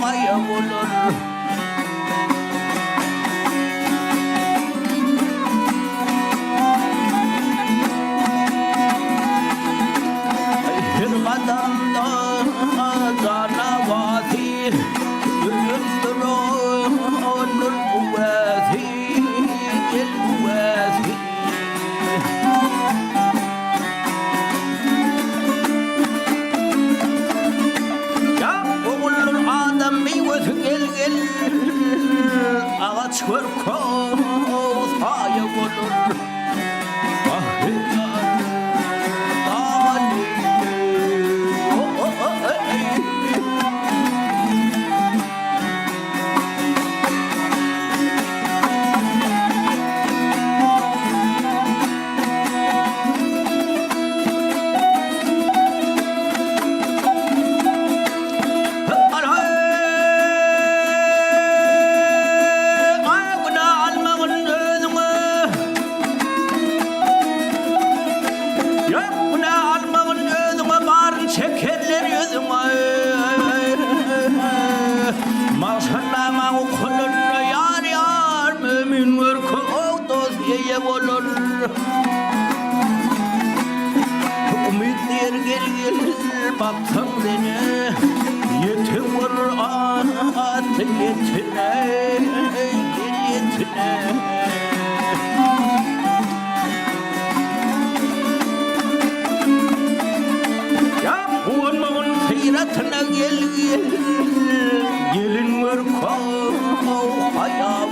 olmaya olur. Hırmadan da canavati yüründür onur kuvveti el kuvveti. Ya oğulur adam meyvesi gel ağaç korkuz hayır olur. Ümitler gel baktım dene yetim var at yetine gel yetine. Ya bu anmağın hayratına gel gelin var kov ayağı